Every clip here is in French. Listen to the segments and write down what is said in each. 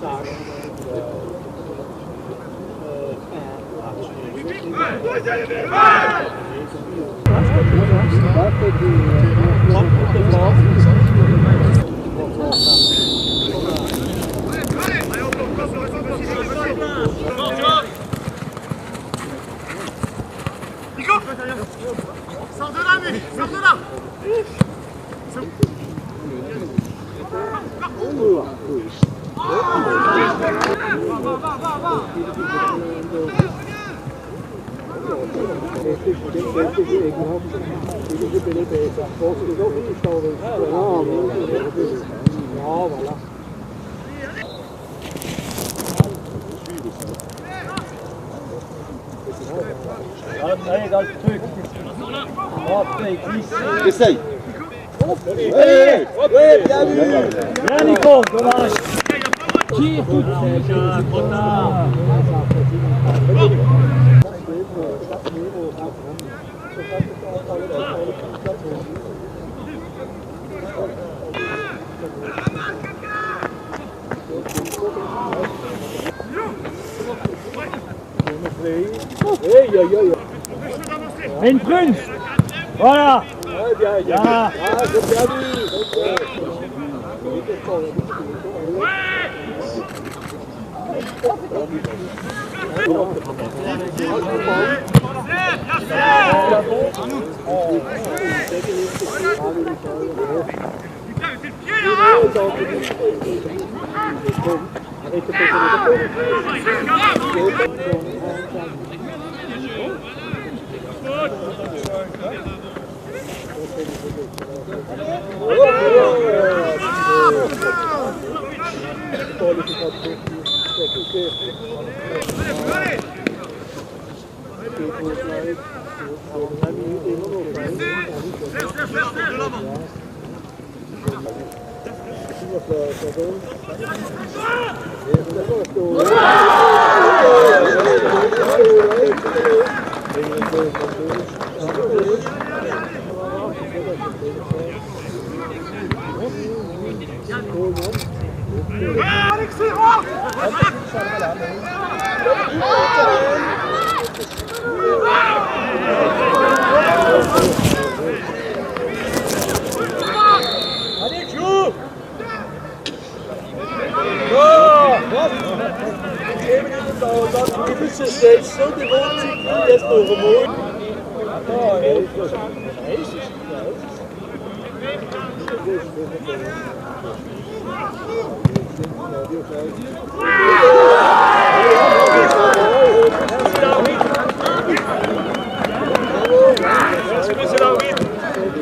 Sors de là, lui! Sors de là! Allez, dans le truc. Essaye. Ouais, bien vu. Bien Nico, dommage. Tire tout de suite. Trop tard. Une prune. Voilà. Bien. Allez, joue. Dat is steeds zo de woord die is overmoord.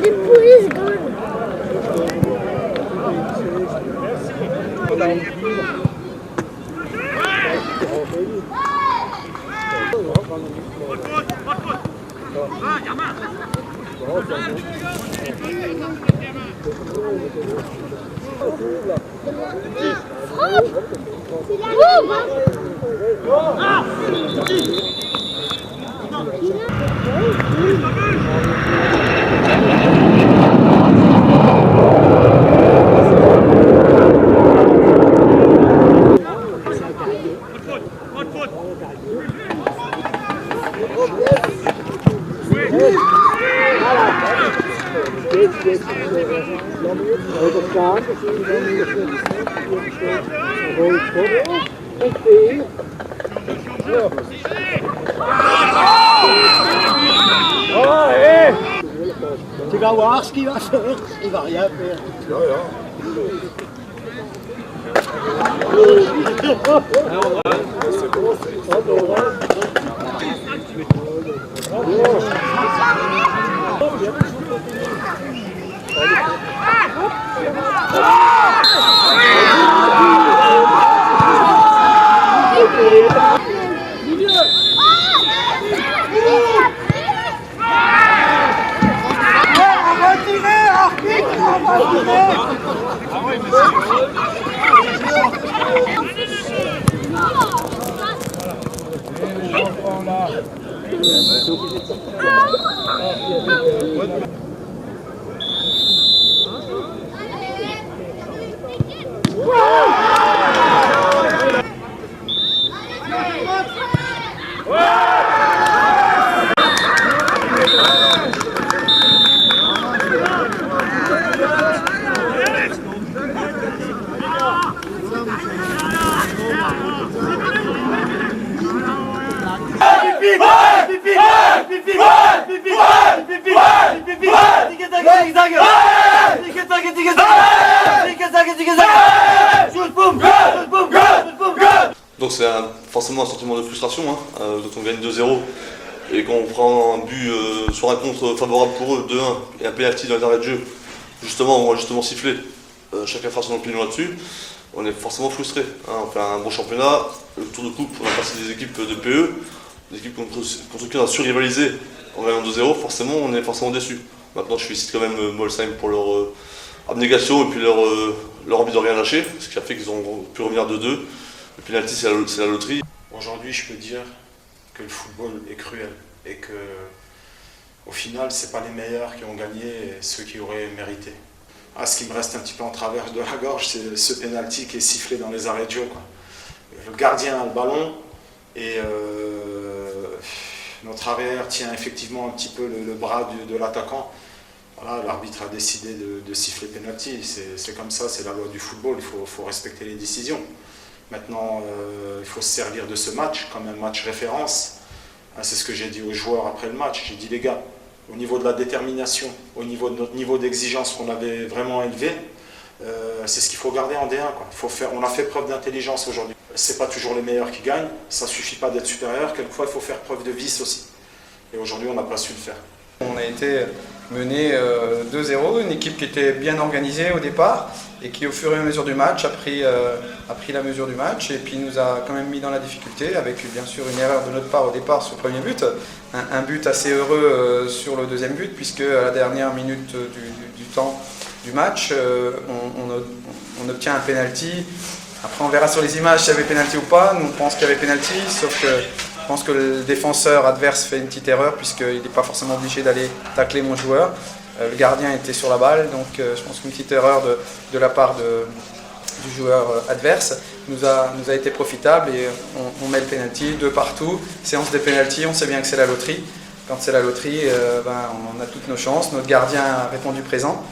The pool is gone. Tu vas voir ce qu'il va faire, il va rien faire. Donc c'est forcément un sentiment de frustration, hein, quand on gagne 2-0 et qu'on prend un but sur un contre favorable pour eux, 2-1, et un pénalty dans les arrêts de jeu, justement, on va justement siffler, chacun fera son opinion là-dessus, on est forcément frustré. Hein, on fait un bon championnat, le tour de coupe, on a passé des équipes de PE, des équipes contre qui on a su-rivalisé en gagnant 2-0, forcément on est forcément déçus. Maintenant je félicite quand même Molsheim pour leur abnégation et puis leur envie de rien lâcher, ce qui a fait qu'ils ont pu revenir 2-2. Le penalty, c'est la loterie. Aujourd'hui, je peux dire que le football est cruel et que, au final, c'est pas les meilleurs qui ont gagné et ceux qui auraient mérité. Ce qui me reste un petit peu en travers de la gorge, c'est ce penalty qui est sifflé dans les arrêts de jeu, quoi. Le gardien a le ballon et notre arrière tient effectivement un petit peu le bras de l'attaquant. Voilà, l'arbitre a décidé de siffler penalty. C'est comme ça, c'est la loi du football. Il faut respecter les décisions. Maintenant, il faut se servir de ce match comme un match référence. C'est ce que j'ai dit aux joueurs après le match. J'ai dit, les gars, au niveau de la détermination, au niveau de notre niveau d'exigence qu'on avait vraiment élevé, c'est ce qu'il faut garder en D1, quoi. On a fait preuve d'intelligence aujourd'hui. C'est pas toujours les meilleurs qui gagnent, ça suffit pas d'être supérieur. Quelquefois, il faut faire preuve de vice aussi. Et aujourd'hui, on n'a pas su le faire. On a été mené 2-0, une équipe qui était bien organisée au départ et qui au fur et à mesure du match a pris la mesure du match et puis nous a quand même mis dans la difficulté avec bien sûr une erreur de notre part au départ sur le premier but, un but assez heureux sur le deuxième but puisque à la dernière minute du temps du match on obtient un penalty. Après on verra sur les images s'il y avait penalty ou pas, nous on pense qu'il y avait penalty sauf que je pense que le défenseur adverse fait une petite erreur puisqu'il n'est pas forcément obligé d'aller tacler mon joueur. Le gardien était sur la balle, donc je pense qu'une petite erreur de la part du joueur adverse nous a été profitable et on met le penalty, 2 partout. Séance des penalty, on sait bien que c'est la loterie. Quand c'est la loterie, on a toutes nos chances. Notre gardien a répondu présent.